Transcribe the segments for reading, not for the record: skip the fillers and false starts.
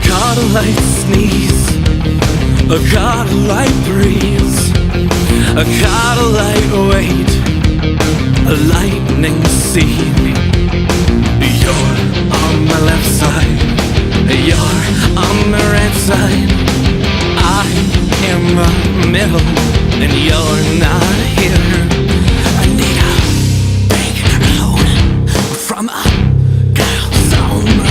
Caught a light sneeze, caught a light breeze, caught a light weight, a lightning scene. You're on my left side, you're on my right side. I'm in the middle, and you're not here. I need a big loan from a girl's home.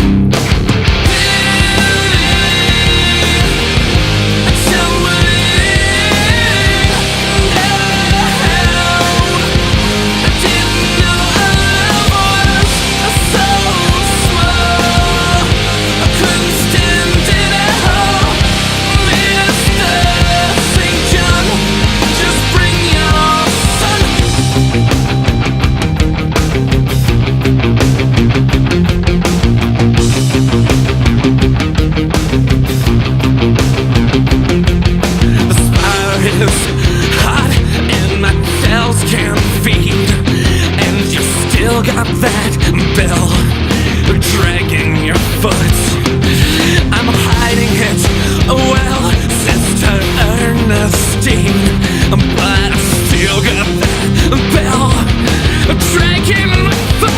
Got that bell dragging your foot. I'm hiding it well, Sister Ernestine, but I still got that bell dragging my foot.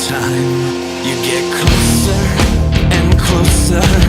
Time, you get closer and closer.